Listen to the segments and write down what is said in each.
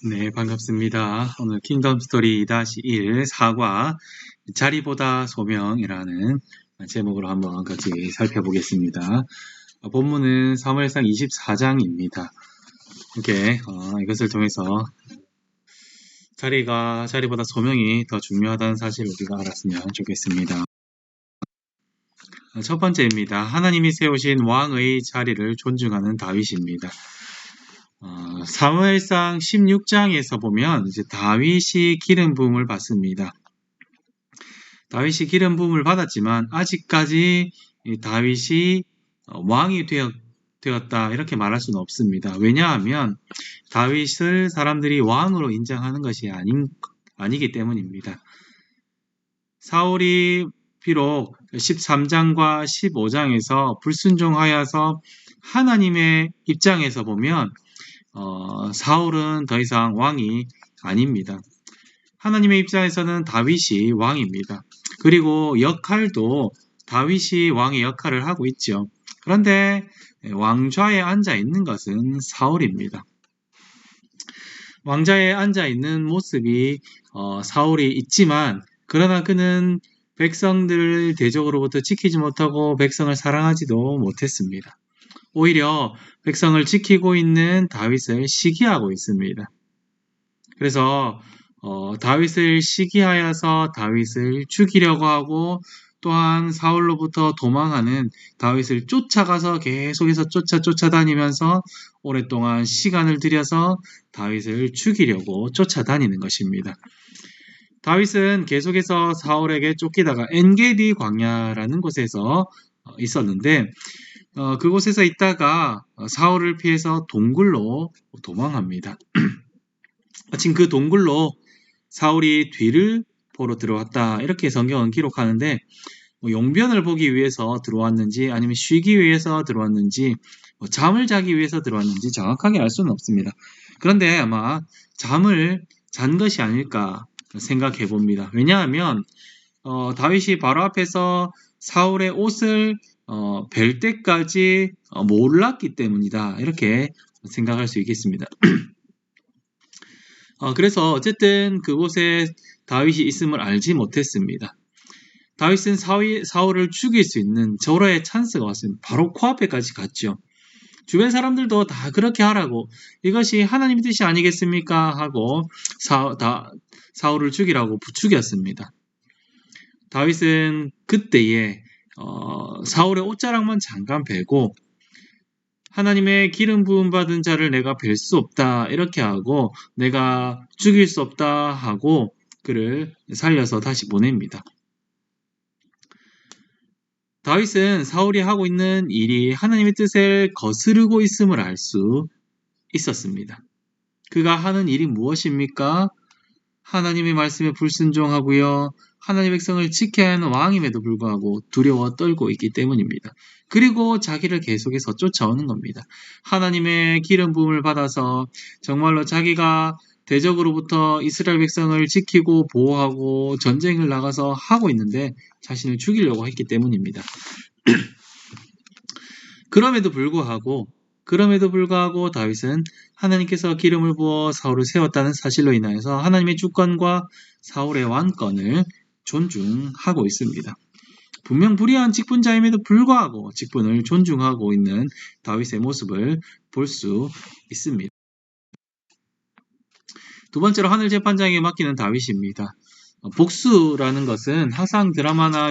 네, 반갑습니다. 오늘 킹덤 스토리 -1 사과 자리보다 소명이라는 제목으로 한번 같이 살펴보겠습니다. 본문은 사무엘상 24장입니다. 이것을 통해서 자리보다 소명이 더 중요하다는 사실을 우리가 알았으면 좋겠습니다. 첫 번째입니다. 하나님이 세우신 왕의 자리를 존중하는 다윗입니다. 사무엘상 16장에서 보면 이제 다윗이 기름 부음을 받습니다. 다윗이 기름 부음을 받았지만 아직까지 다윗이 왕이 되었다 이렇게 말할 수는 없습니다. 왜냐하면 다윗을 사람들이 왕으로 인정하는 것이 아니기 때문입니다. 사울이 비록 13장과 15장에서 불순종하여서 하나님의 입장에서 보면 사울은 더 이상 왕이 아닙니다. 하나님의 입장에서는 다윗이 왕입니다. 그리고 역할도 다윗이 왕의 역할을 하고 있죠. 그런데 왕좌에 앉아 있는 것은 사울입니다. 왕좌에 앉아 있는 모습이 사울이 있지만 그러나 그는 백성들을 대적으로부터 지키지 못하고 백성을 사랑하지도 못했습니다. 오히려 백성을 지키고 있는 다윗을 시기하고 있습니다. 그래서 다윗을 시기하여서 다윗을 죽이려고 하고 또한 사울로부터 도망하는 다윗을 쫓아가서 계속해서 쫓아다니면서 오랫동안 시간을 들여서 다윗을 죽이려고 쫓아다니는 것입니다. 다윗은 계속해서 사울에게 쫓기다가 엔게디 광야라는 곳에서 있었는데 그곳에서 있다가 사울을 피해서 동굴로 도망합니다. 마침 그 동굴로 사울이 뒤를 보러 들어왔다 이렇게 성경은 기록하는데 용변을 보기 위해서 들어왔는지 아니면 쉬기 위해서 들어왔는지 잠을 자기 위해서 들어왔는지 정확하게 알 수는 없습니다. 그런데 아마 잠을 잔 것이 아닐까 생각해 봅니다. 왜냐하면 다윗이 바로 앞에서 사울의 옷을 벨 때까지 몰랐기 때문이다 이렇게 생각할 수 있겠습니다. 그래서 어쨌든 그곳에 다윗이 있음을 알지 못했습니다. 다윗은 사울을 죽일 수 있는 절호의 찬스가 왔습니다. 바로 코앞에까지 갔죠. 주변 사람들도 다 그렇게 하라고 이것이 하나님의 뜻이 아니겠습니까? 하고 사울을 죽이라고 부추겼습니다. 다윗은 그때에 사울의 옷자락만 잠깐 베고 하나님의 기름 부음 받은 자를 내가 뵐 수 없다 이렇게 하고 내가 죽일 수 없다 하고 그를 살려서 다시 보냅니다. 다윗은 사울이 하고 있는 일이 하나님의 뜻을 거스르고 있음을 알 수 있었습니다. 그가 하는 일이 무엇입니까? 하나님의 말씀에 불순종하고요. 하나님의 백성을 지켜야 하는 왕임에도 불구하고 두려워 떨고 있기 때문입니다. 그리고 자기를 계속해서 쫓아오는 겁니다. 하나님의 기름 부음을 받아서 정말로 자기가 대적으로부터 이스라엘 백성을 지키고 보호하고 전쟁을 나가서 하고 있는데 자신을 죽이려고 했기 때문입니다. 그럼에도 불구하고 다윗은 하나님께서 기름을 부어 사울을 세웠다는 사실로 인하여서 하나님의 주권과 사울의 왕권을 존중하고 있습니다. 분명 불의한 직분자임에도 불구하고 직분을 존중하고 있는 다윗의 모습을 볼 수 있습니다. 두 번째로 하늘 재판장에게 맡기는 다윗입니다. 복수라는 것은 항상 드라마나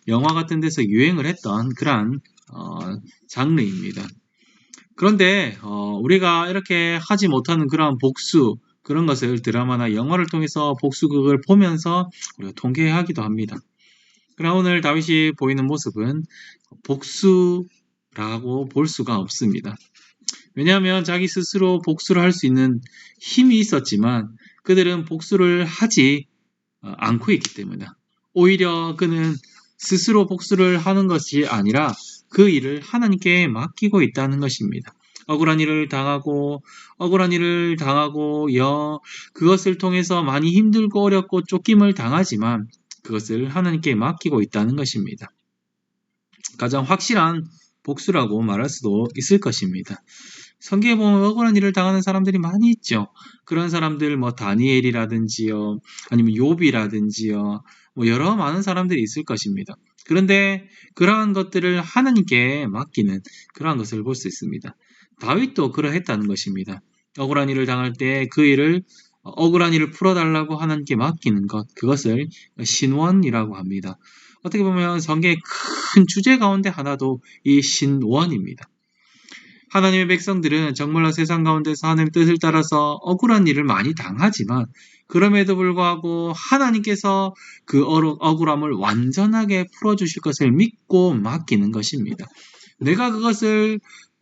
영화 같은 데서 유행을 했던 그러한 장르입니다. 그런데 우리가 이렇게 하지 못하는 그러한 복수 그런 것을 드라마나 영화를 통해서 복수극을 보면서 우리가 통쾌하기도 합니다. 그러나 오늘 다윗이 보이는 모습은 복수라고 볼 수가 없습니다. 왜냐하면 자기 스스로 복수를 할 수 있는 힘이 있었지만 그들은 복수를 하지 않고 있기 때문이다. 오히려 그는 스스로 복수를 하는 것이 아니라 그 일을 하나님께 맡기고 있다는 것입니다. 억울한 일을 당하고 그것을 통해서 많이 힘들고 어렵고 쫓김을 당하지만 그것을 하나님께 맡기고 있다는 것입니다. 가장 확실한 복수라고 말할 수도 있을 것입니다. 성경에 보면 억울한 일을 당하는 사람들이 많이 있죠. 그런 사람들 뭐 다니엘이라든지요, 아니면 욥이라든지요, 뭐 여러 많은 사람들이 있을 것입니다. 그런데 그러한 것들을 하나님께 맡기는 그러한 것을 볼 수 있습니다. 다윗도 그러했다는 것입니다. 억울한 일을 당할 때 그 일을 억울한 일을 풀어달라고 하나님께 맡기는 것, 그것을 신원이라고 합니다. 어떻게 보면 성경의 큰 주제 가운데 하나도 이 신원입니다. 하나님의 백성들은 정말로 세상 가운데서 하나님의 뜻을 따라서 억울한 일을 많이 당하지만 그럼에도 불구하고 하나님께서 그 억울함을 완전하게 풀어주실 것을 믿고 맡기는 것입니다. 내가 그것을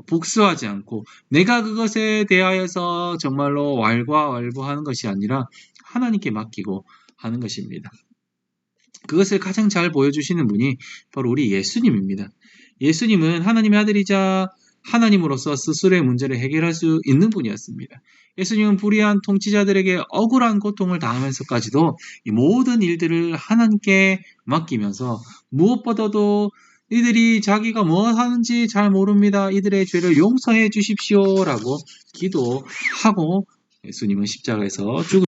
복수하지 않고 내가 그것에 대하여서 정말로 왈가왈부하는 것이 아니라 하나님께 맡기고 하는 것입니다. 그것을 가장 잘 보여주시는 분이 바로 우리 예수님입니다. 예수님은 하나님의 아들이자 하나님으로서 스스로의 문제를 해결할 수 있는 분이었습니다. 예수님은 불의한 통치자들에게 억울한 고통을 당하면서까지도 이 모든 일들을 하나님께 맡기면서 무엇보다도 이들이 자기가 뭐 하는지 잘 모릅니다. 이들의 죄를 용서해 주십시오라고 기도하고 예수님은 십자가에서 죽으셨습니다.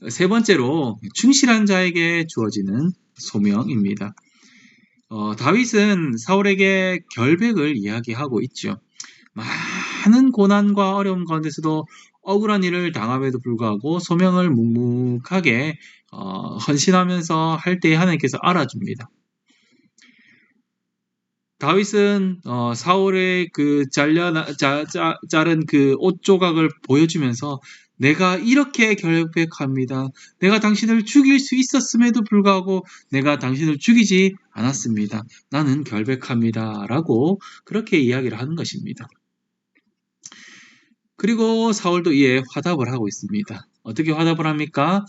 세 번째로 충실한 자에게 주어지는 소명입니다. 다윗은 사울에게 결백을 이야기하고 있죠. 많은 고난과 어려움 가운데서도 억울한 일을 당함에도 불구하고 소명을 묵묵하게 헌신하면서 할 때 하나님께서 알아줍니다. 다윗은 사울의 그 자른 그 옷 조각을 보여주면서 내가 이렇게 결백합니다. 내가 당신을 죽일 수 있었음에도 불구하고 내가 당신을 죽이지 않았습니다. 나는 결백합니다. 라고 그렇게 이야기를 하는 것입니다. 그리고 사울도 이에 화답을 하고 있습니다. 어떻게 화답을 합니까?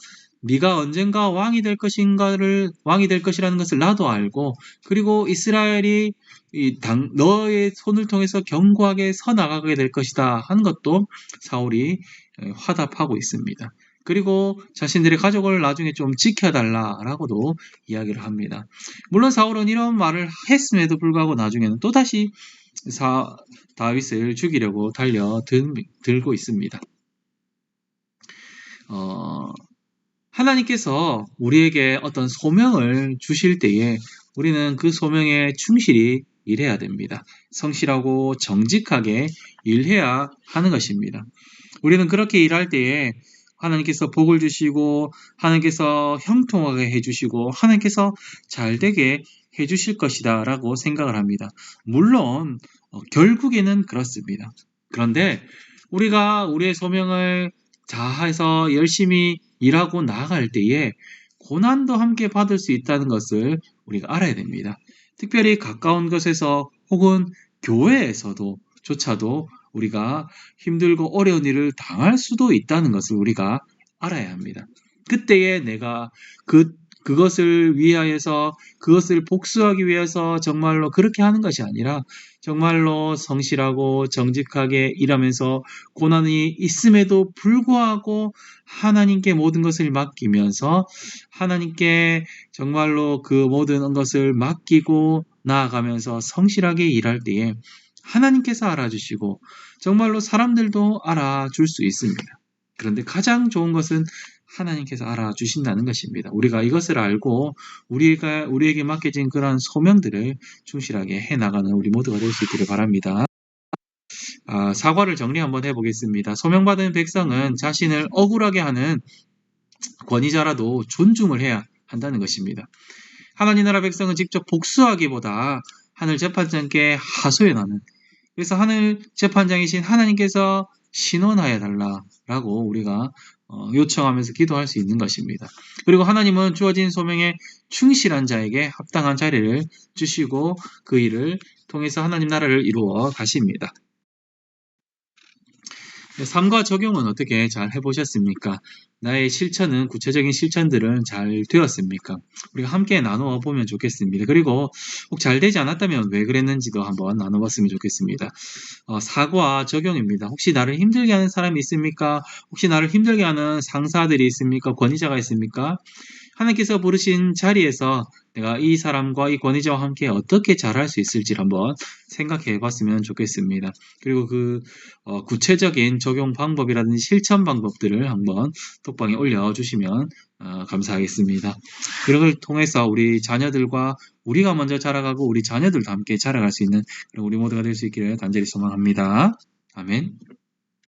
네가 언젠가 왕이 될 것이라는 것을 나도 알고, 그리고 이스라엘이 너의 손을 통해서 견고하게 서 나가게 될 것이다 하는 것도 사울이 화답하고 있습니다. 그리고 자신들의 가족을 나중에 좀 지켜달라라고도 이야기를 합니다. 물론 사울은 이런 말을 했음에도 불구하고 나중에는 또다시 다윗을 죽이려고 달려들고 있습니다. 하나님께서 우리에게 어떤 소명을 주실 때에 우리는 그 소명에 충실히 일해야 됩니다. 성실하고 정직하게 일해야 하는 것입니다. 우리는 그렇게 일할 때에 하나님께서 복을 주시고 하나님께서 형통하게 해주시고 하나님께서 잘되게 해주실 것이다 라고 생각을 합니다. 물론 결국에는 그렇습니다. 그런데 우리가 우리의 소명을 다해서 열심히 일하고 나아갈 때에 고난도 함께 받을 수 있다는 것을 우리가 알아야 됩니다. 특별히 가까운 곳에서 혹은 교회에서조차도 우리가 힘들고 어려운 일을 당할 수도 있다는 것을 우리가 알아야 합니다. 그때에 내가 그것을 위하여서 그것을 복수하기 위해서 정말로 그렇게 하는 것이 아니라 정말로 성실하고 정직하게 일하면서 고난이 있음에도 불구하고 하나님께 모든 것을 맡기면서 하나님께 정말로 그 모든 것을 맡기고 나아가면서 성실하게 일할 때에 하나님께서 알아주시고 정말로 사람들도 알아줄 수 있습니다. 그런데 가장 좋은 것은 하나님께서 알아주신다는 것입니다. 우리가 이것을 알고 우리에게 맡겨진 그러한 소명들을 충실하게 해나가는 우리 모두가 될 수 있기를 바랍니다. 사과를 정리 한번 해보겠습니다. 소명받은 백성은 자신을 억울하게 하는 권위자라도 존중을 해야 한다는 것입니다. 하나님 나라 백성은 직접 복수하기보다 하늘 재판장께 하소연하는, 그래서 하늘 재판장이신 하나님께서 신원하여 달라라고 우리가 요청하면서 기도할 수 있는 것입니다. 그리고 하나님은 주어진 소명에 충실한 자에게 합당한 자리를 주시고 그 일을 통해서 하나님 나라를 이루어 가십니다. 삶과 적용은 어떻게 잘 해보셨습니까? 나의 실천은, 구체적인 실천들은 잘 되었습니까? 우리가 함께 나누어 보면 좋겠습니다. 그리고 혹 잘 되지 않았다면 왜 그랬는지도 한번 나눠봤으면 좋겠습니다. 사고와 적용입니다. 혹시 나를 힘들게 하는 사람이 있습니까? 혹시 나를 힘들게 하는 상사들이 있습니까? 권위자가 있습니까? 하나님께서 부르신 자리에서 내가 이 사람과 이 권위자와 함께 어떻게 잘할 수 있을지 한번 생각해 봤으면 좋겠습니다. 그리고 구체적인 적용 방법이라든지 실천 방법들을 한번 톡방에 올려주시면 감사하겠습니다. 이런 걸 통해서 우리 자녀들과 우리가 먼저 자라가고 우리 자녀들도 함께 자라갈 수 있는 우리 모두가 될 수 있기를 간절히 소망합니다. 아멘.